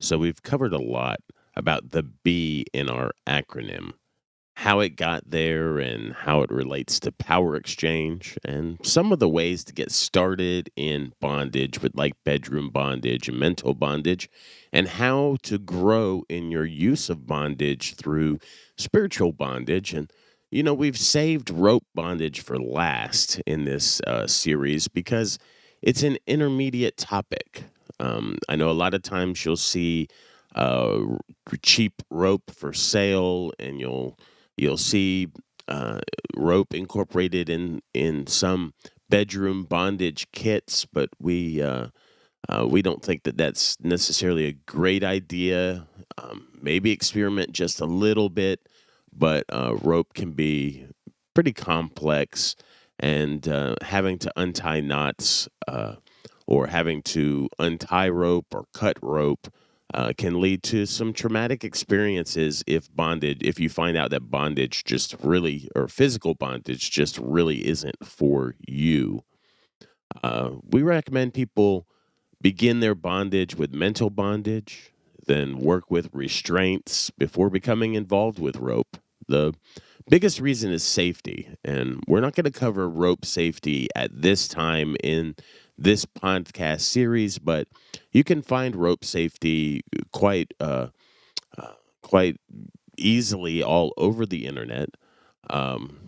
So we've covered a lot about the B in our acronym, how it got there and how it relates to power exchange, and some of the ways to get started in bondage with like bedroom bondage and mental bondage, and how to grow in your use of bondage through spiritual bondage. And we've saved rope bondage for last in this series because it's an intermediate topic. I know a lot of times you'll see cheap rope for sale, and you'll see rope incorporated in some bedroom bondage kits, but we don't think that that's necessarily a great idea. Maybe experiment just a little bit, but rope can be pretty complex, and having to untie knots or having to untie rope or cut rope can lead to some traumatic experiences if you find out that bondage just really, or physical bondage just really isn't for you. We recommend people begin their bondage with mental bondage, then work with restraints before becoming involved with rope. The biggest reason is safety, and we're not going to cover rope safety at this time in this podcast series, but you can find rope safety uh, quite easily all over the internet. Um,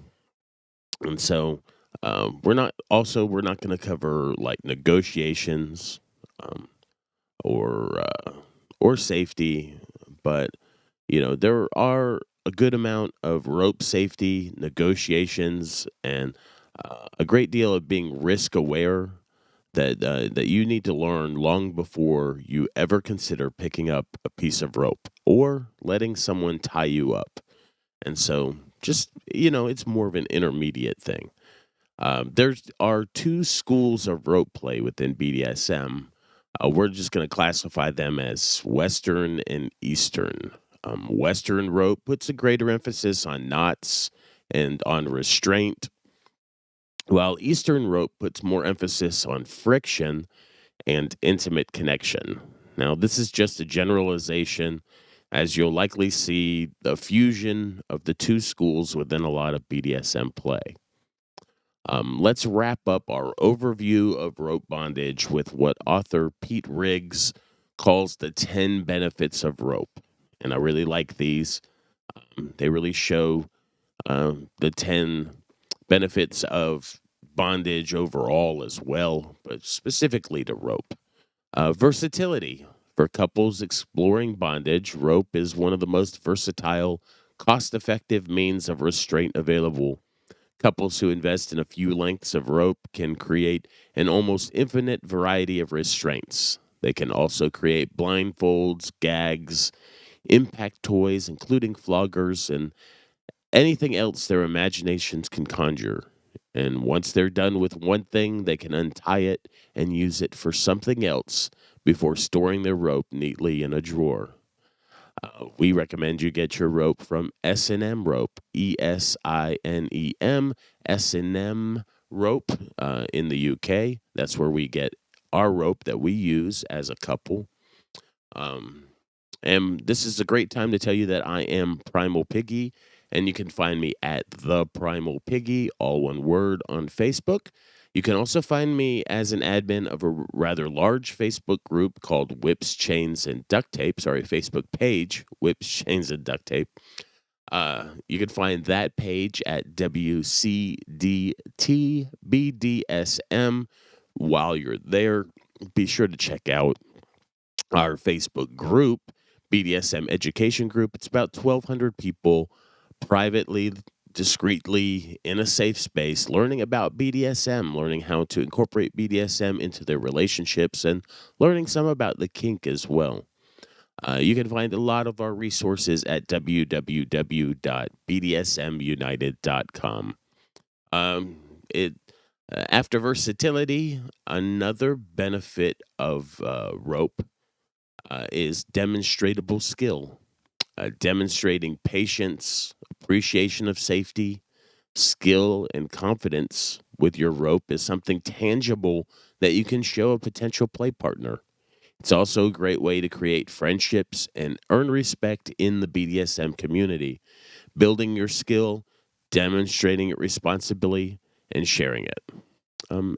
and so we're not going to cover like negotiations um, or or safety, but there are a good amount of rope safety negotiations and a great deal of being risk aware that you need to learn long before you ever consider picking up a piece of rope or letting someone tie you up. And so, just it's more of an intermediate thing. There are two schools of rope play within BDSM. We're just going to classify them as Western and Eastern. Western rope puts a greater emphasis on knots and on restraint, while Eastern rope puts more emphasis on friction and intimate connection. Now, this is just a generalization, as you'll likely see the fusion of the two schools within a lot of BDSM play. Let's wrap up our overview of rope bondage with what author Pete Riggs calls the 10 benefits of rope. And I really like these. They really show the 10 benefits of bondage overall as well, but specifically to rope. Versatility. For couples exploring bondage, rope is one of the most versatile, cost effective means of restraint available. Couples who invest in a few lengths of rope can create an almost infinite variety of restraints. They can also create blindfolds, gags, impact toys, including floggers, and anything else their imaginations can conjure. And once they're done with one thing, they can untie it and use it for something else before storing their rope neatly in a drawer. We recommend you get your rope from S&M Rope, ESINEM, S&M Rope in the UK. That's where we get our rope that we use as a couple. Um, and this is a great time to tell you that I am Primal Piggy, and you can find me at The Primal Piggy, all one word, on Facebook. You can also find me as an admin of a rather large Facebook group called Whips, Chains, and Duct Tape. Sorry, Facebook page, Whips, Chains, and Duct Tape. You can find that page at WCDTBDSM. While you're there, be sure to check out our Facebook group, BDSM Education Group. It's about 1,200 people privately, discreetly, in a safe space, learning about BDSM, learning how to incorporate BDSM into their relationships, and learning some about the kink as well. You can find a lot of our resources at www.bdsmunited.com. Um, it After versatility, another benefit of rope is demonstratable skill, demonstrating patience, appreciation of safety, skill, and confidence with your rope is something tangible that you can show a potential play partner. It's also a great way to create friendships and earn respect in the BDSM community, building your skill, demonstrating it responsibly, and sharing it.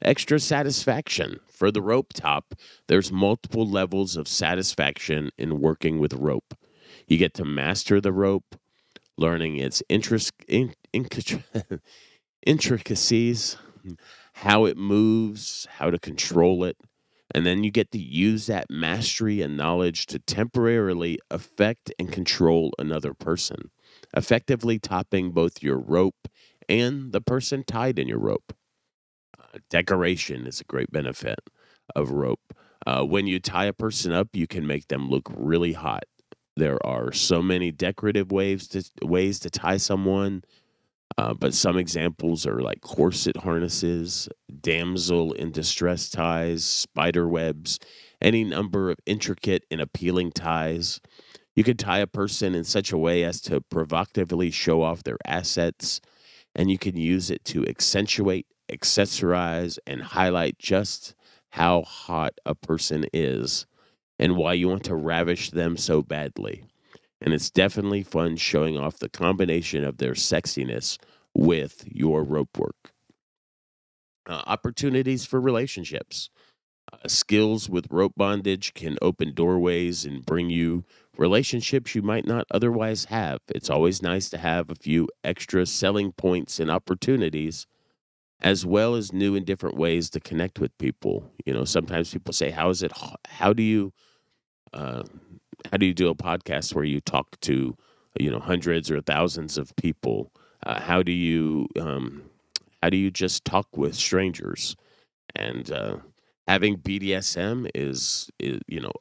Extra satisfaction. For the rope top, there's multiple levels of satisfaction in working with rope. You get to master the rope, learning its intricacies, how it moves, how to control it. And then you get to use that mastery and knowledge to temporarily affect and control another person, effectively topping both your rope and the person tied in your rope. Decoration is a great benefit of rope. When you tie a person up, you can make them look really hot. There are so many decorative ways to tie someone, but some examples are like corset harnesses, damsel in distress ties, spider webs, any number of intricate and appealing ties. You can tie a person in such a way as to provocatively show off their assets, and you can use it to accentuate, accessorize, and highlight just how hot a person is and why you want to ravish them so badly. And it's definitely fun showing off the combination of their sexiness with your rope work. Opportunities for relationships. Skills with rope bondage can open doorways and bring you relationships you might not otherwise have. It's always nice to have a few extra selling points and opportunities, as well as new and different ways to connect with people. Sometimes people say, how do you uh, how do you do a podcast where you talk to hundreds or thousands of people? How do you just talk with strangers? And having BDSM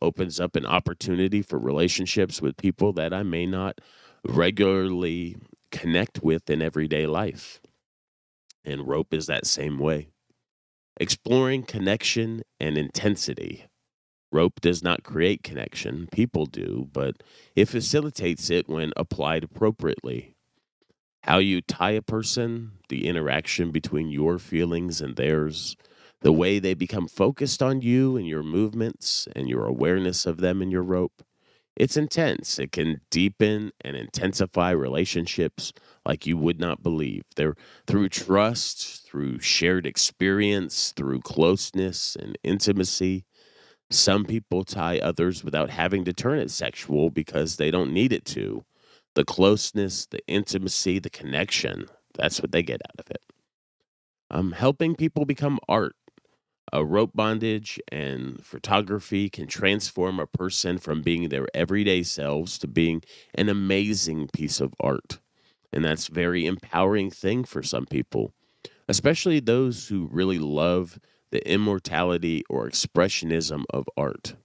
opens up an opportunity for relationships with people that I may not regularly connect with in everyday life. And rope is that same way. Exploring connection and intensity. Rope does not create connection, people do, but it facilitates it when applied appropriately. How you tie a person, the interaction between your feelings and theirs, the way they become focused on you and your movements and your awareness of them in your rope. It's intense. It can deepen and intensify relationships like you would not believe. They're through trust, through shared experience, through closeness and intimacy. Some people tie others without having to turn it sexual because they don't need it to. The closeness, the intimacy, the connection, that's what they get out of it. Helping people become art. A rope bondage and photography can transform a person from being their everyday selves to being an amazing piece of art. And that's a very empowering thing for some people, especially those who really love the immortality or expressionism of art.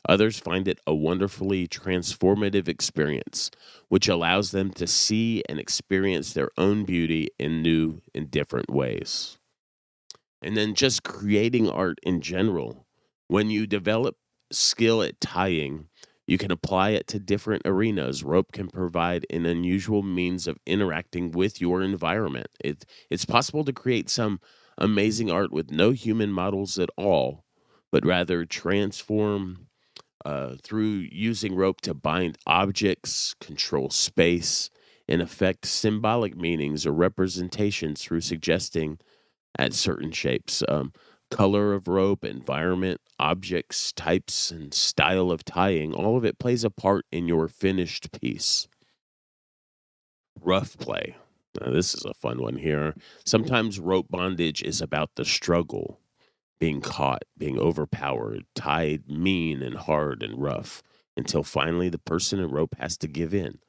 Others find it a wonderfully transformative experience, which allows them to see and experience their own beauty in new and different ways. And then just creating art in general. When you develop skill at tying, you can apply it to different arenas. Rope can provide an unusual means of interacting with your environment. It's possible to create some amazing art with no human models at all, but rather transform through using rope to bind objects, control space, and affect symbolic meanings or representations through suggesting at certain shapes. Color of rope, environment, objects, types, and style of tying, all of it plays a part in your finished piece. Rough play. Now, this is a fun one here. Sometimes rope bondage is about the struggle, being caught, being overpowered, tied mean and hard and rough, until finally the person in rope has to give in,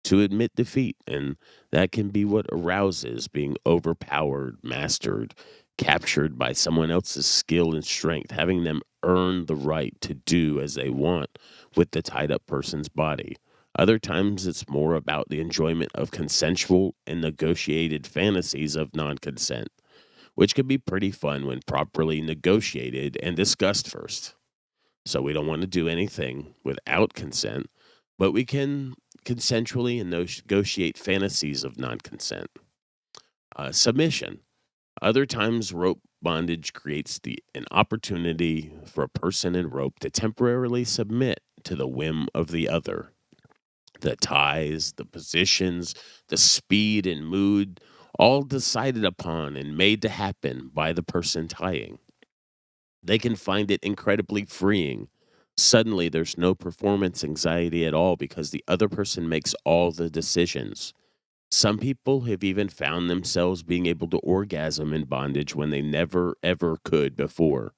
to admit defeat. And that can be what arouses being overpowered, mastered, captured by someone else's skill and strength, having them earn the right to do as they want with the tied up person's body. Other times it's more about the enjoyment of consensual and negotiated fantasies of non consent, which can be pretty fun when properly negotiated and discussed first. So we don't want to do anything without consent, but we can consensually and negotiate fantasies of non consent. Submission. Other times, rope Bondage creates an opportunity for a person in rope to temporarily submit to the whim of the other. The ties, the positions, the speed and mood, all decided upon and made to happen by the person tying. They can find it incredibly freeing. Suddenly, there's no performance anxiety at all because the other person makes all the decisions. Some people have even found themselves being able to orgasm in bondage when they never, ever could before.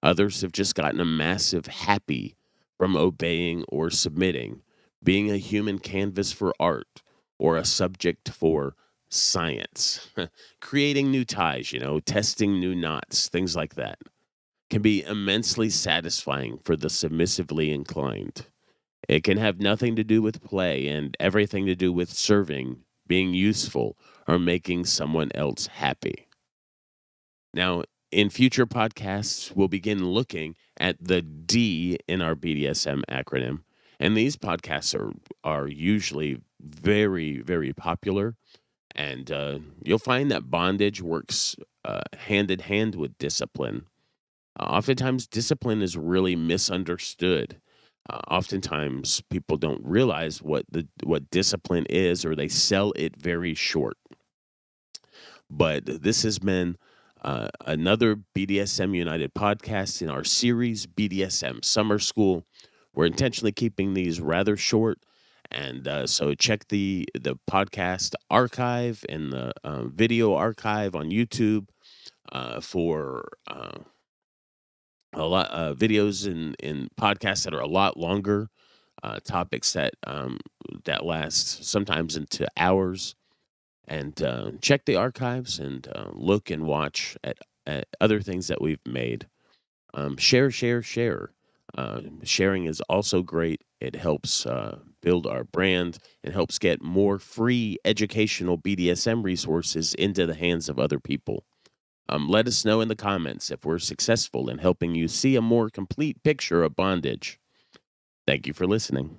Others have just gotten a massive happy from obeying or submitting, being a human canvas for art or a subject for science, creating new ties, testing new knots, things like that can be immensely satisfying for the submissively inclined. It can have nothing to do with play and everything to do with serving, being useful, or making someone else happy. Now, in future podcasts, we'll begin looking at the D in our BDSM acronym. And these podcasts are usually very, very popular. And you'll find that bondage works hand in hand with discipline. Oftentimes, discipline is really misunderstood. Oftentimes, people don't realize what discipline is, or they sell it very short. But this has been another BDSM United podcast in our series, BDSM Summer School. We're intentionally keeping these rather short. And so check the podcast archive and the video archive on YouTube for a lot videos in podcasts that are a lot longer, topics that last sometimes into hours. And check the archives and look and watch at other things that we've made. Share, share, share. Sharing is also great. It helps build our brand. It helps get more free educational BDSM resources into the hands of other people. Let us know in the comments if we're successful in helping you see a more complete picture of bondage. Thank you for listening.